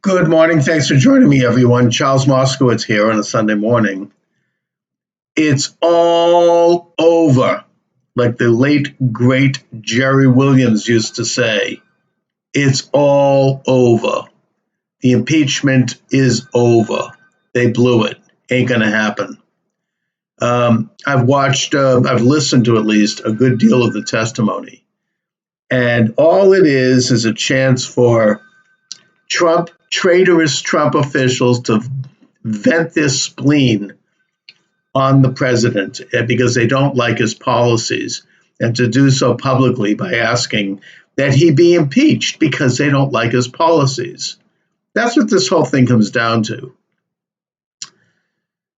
Good morning. Thanks for joining me, everyone. Charles Moscowitz here on a Sunday morning. It's all over, like the late, great Jerry Williams used to say. It's all over. The impeachment is over. They blew it. Ain't going to happen. I've listened to at least a good deal of the testimony. And all it is a chance for traitorous Trump officials to vent their spleen on the president because they don't like his policies, and to do so publicly by asking that he be impeached because they don't like his policies. That's what this whole thing comes down to.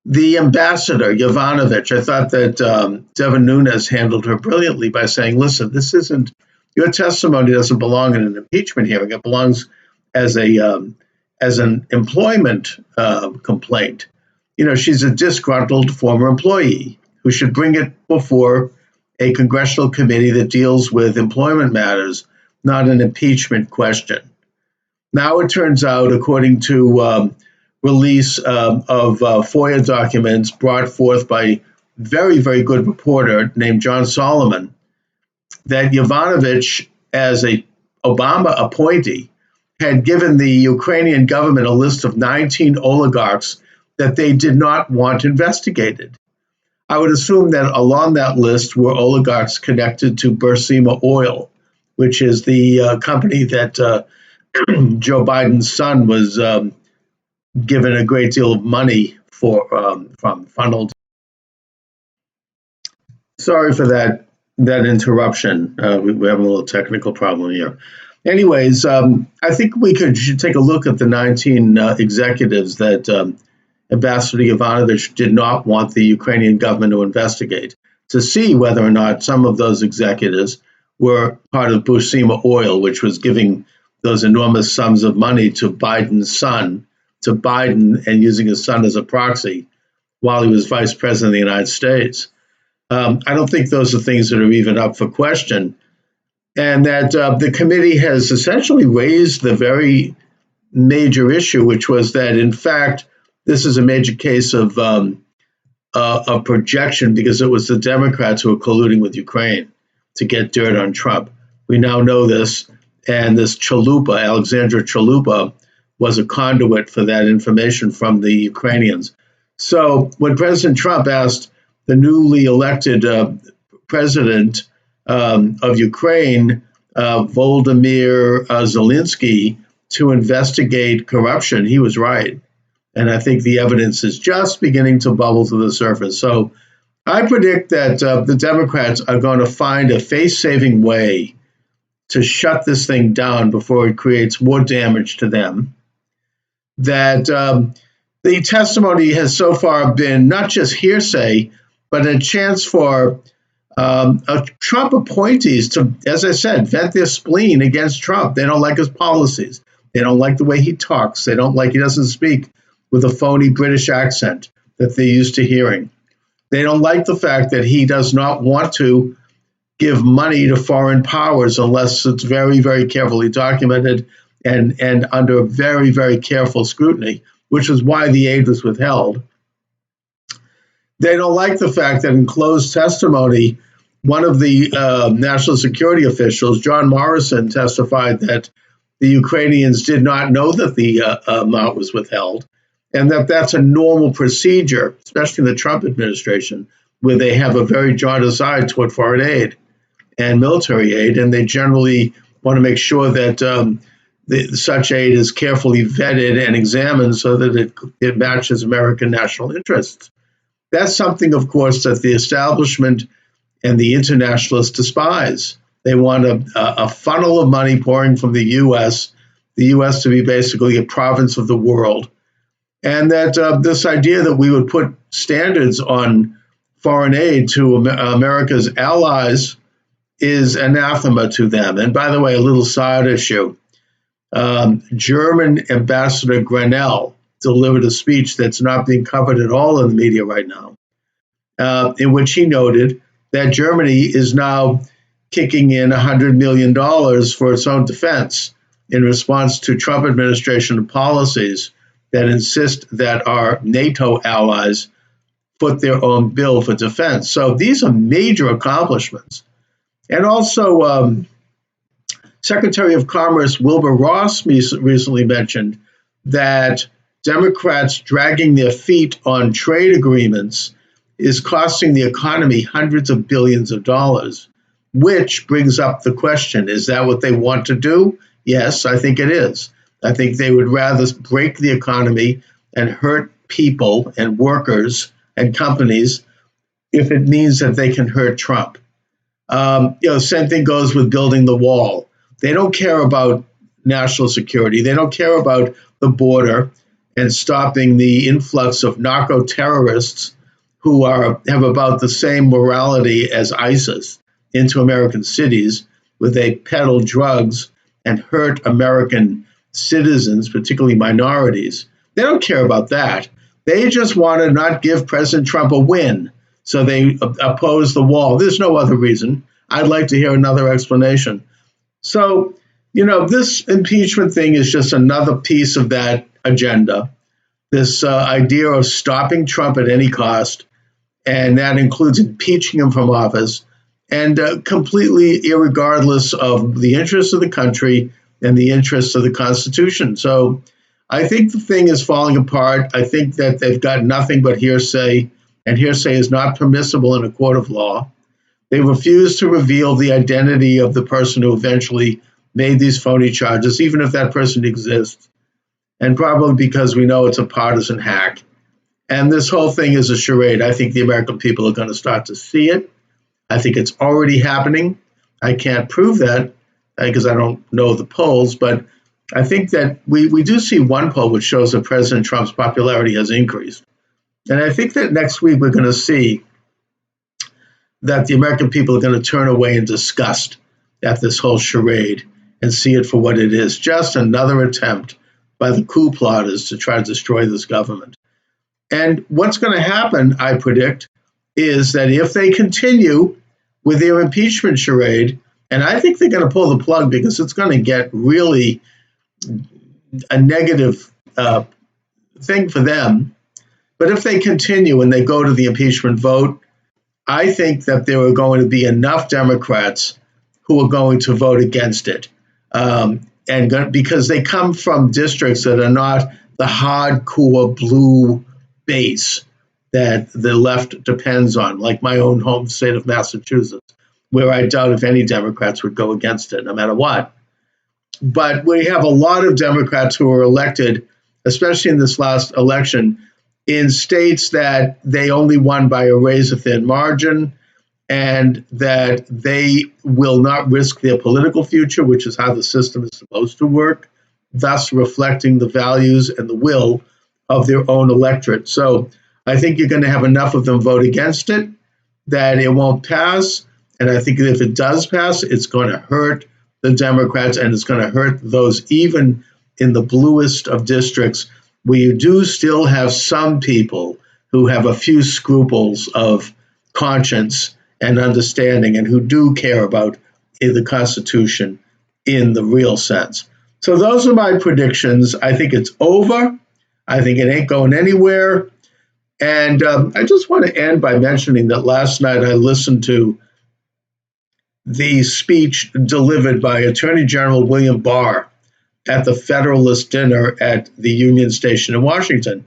The ambassador, Yovanovitch, I thought that Devin Nunes handled her brilliantly by saying, listen, your testimony doesn't belong in an impeachment hearing. It belongs as an employment complaint. You know, she's a disgruntled former employee who should bring it before a congressional committee that deals with employment matters, not an impeachment question. Now it turns out, according to release of FOIA documents brought forth by very, very good reporter named John Solomon, that Yovanovitch, as a Obama appointee, had given the Ukrainian government a list of 19 oligarchs that they did not want investigated. I would assume that along that list were oligarchs connected to Burisma Oil, which is the company that Joe Biden's son was given a great deal of money from funneled. Sorry for that interruption. We're having a little technical problem here. Anyways, I think we should take a look at the 19 executives that Ambassador Yovanovitch did not want the Ukrainian government to investigate, to see whether or not some of those executives were part of Burisma Oil, which was giving those enormous sums of money to Biden's son, to Biden, and using his son as a proxy while he was vice president of the United States. I don't think those are things that are even up for question. And that the committee has essentially raised the very major issue, which was that, in fact, this is a major case of projection because it was the Democrats who were colluding with Ukraine to get dirt on Trump. We now know this, and this Chalupa, Alexandra Chalupa, was a conduit for that information from the Ukrainians. So when President Trump asked the newly elected president of Ukraine, Volodymyr Zelensky, to investigate corruption, he was right. And I think the evidence is just beginning to bubble to the surface. So I predict that the Democrats are going to find a face-saving way to shut this thing down before it creates more damage to them. That the testimony has so far been not just hearsay, but a chance for Trump appointees to, as I said, vent their spleen against Trump. They don't like his policies. They don't like the way he talks. They don't like he doesn't speak with a phony British accent that they're used to hearing. They don't like the fact that he does not want to give money to foreign powers unless it's very, very carefully documented and under very, very careful scrutiny, which is why the aid was withheld. They don't like the fact that in closed testimony, one of the national security officials, John Morrison, testified that the Ukrainians did not know that the amount was withheld, and that that's a normal procedure, especially in the Trump administration, where they have a very jaundiced eye toward foreign aid and military aid, and they generally want to make sure that such aid is carefully vetted and examined so that it matches American national interests. That's something, of course, that the establishment and the internationalists despise. They want a funnel of money pouring from the U.S. To be basically a province of the world. And that this idea that we would put standards on foreign aid to America's allies is anathema to them. And by the way, a little side issue. German Ambassador Grenell delivered a speech that's not being covered at all in the media right now, in which he noted that Germany is now kicking in $100 million for its own defense in response to Trump administration policies that insist that our NATO allies foot their own bill for defense. So these are major accomplishments. And also, Secretary of Commerce Wilbur Ross recently mentioned that Democrats dragging their feet on trade agreements is costing the economy hundreds of billions of dollars, which brings up the question, is that what they want to do? Yes, I think it is. I think they would rather break the economy and hurt people and workers and companies if it means that they can hurt Trump. Same thing goes with building the wall. They don't care about national security. They don't care about the border and stopping the influx of narco terrorists who have about the same morality as ISIS into American cities, where they peddle drugs and hurt American citizens, particularly minorities. They don't care about that. They just want to not give President Trump a win. So they oppose the wall. There's no other reason. I'd like to hear another explanation. So, this impeachment thing is just another piece of that agenda, this idea of stopping Trump at any cost, and that includes impeaching him from office, and completely irregardless of the interests of the country and the interests of the Constitution. So I think the thing is falling apart. I think that they've got nothing but hearsay, and hearsay is not permissible in a court of law. They refuse to reveal the identity of the person who eventually made these phony charges, even if that person exists, and probably because we know it's a partisan hack. And this whole thing is a charade. I think the American people are going to start to see it. I think it's already happening. I can't prove that because I don't know the polls, but I think that we do see one poll which shows that President Trump's popularity has increased. And I think that next week we're going to see that the American people are going to turn away in disgust at this whole charade and see it for what it is, just another attempt by the coup plotters to try to destroy this government. And what's going to happen, I predict, is that if they continue with their impeachment charade, and I think they're going to pull the plug because it's going to get really a negative thing for them. But if they continue and they go to the impeachment vote, I think that there are going to be enough Democrats who are going to vote against it. And because they come from districts that are not the hardcore blue base that the left depends on, like my own home state of Massachusetts, where I doubt if any Democrats would go against it, no matter what. But we have a lot of Democrats who were elected, especially in this last election, in states that they only won by a razor-thin margin, and that they will not risk their political future, which is how the system is supposed to work, thus reflecting the values and the will of their own electorate. So I think you're going to have enough of them vote against it that it won't pass. And I think if it does pass, it's going to hurt the Democrats, and it's going to hurt those even in the bluest of districts where you do still have some people who have a few scruples of conscience and understanding and who do care about the Constitution in the real sense. So those are my predictions. I think it's over. I think it ain't going anywhere. And I just want to end by mentioning that last night I listened to the speech delivered by Attorney General William Barr at the Federalist dinner at the Union Station in Washington.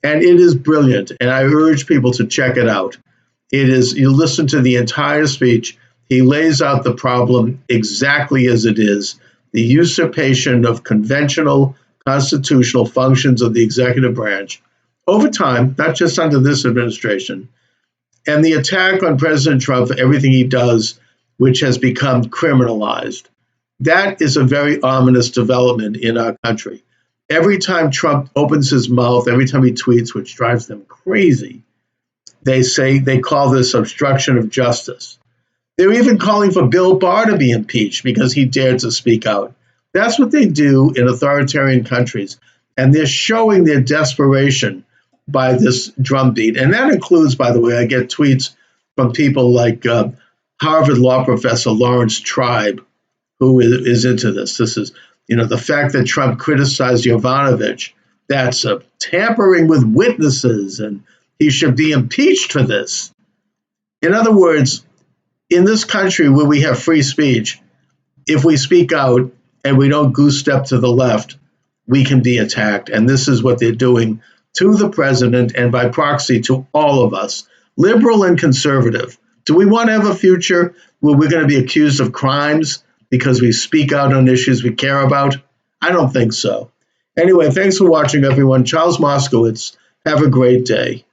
And it is brilliant, and I urge people to check it out. It is, you listen to the entire speech, he lays out the problem exactly as it is, the usurpation of conventional constitutional functions of the executive branch over time, not just under this administration, and the attack on President Trump for everything he does, which has become criminalized. That is a very ominous development in our country. Every time Trump opens his mouth, every time he tweets, which drives them crazy, they call this obstruction of justice. They're even calling for Bill Barr to be impeached because he dared to speak out. That's what they do in authoritarian countries. And they're showing their desperation by this drumbeat. And that includes, by the way, I get tweets from people like Harvard law professor Lawrence Tribe, who is into this. This is The fact that Trump criticized Yovanovitch, that's a tampering with witnesses, and he should be impeached for this. In other words, in this country where we have free speech, if we speak out and we don't goose step to the left, we can be attacked. And this is what they're doing to the president and by proxy to all of us, liberal and conservative. Do we want to have a future where we're going to be accused of crimes because we speak out on issues we care about? I don't think so. Anyway, thanks for watching, everyone. Charles Moscowitz. Have a great day.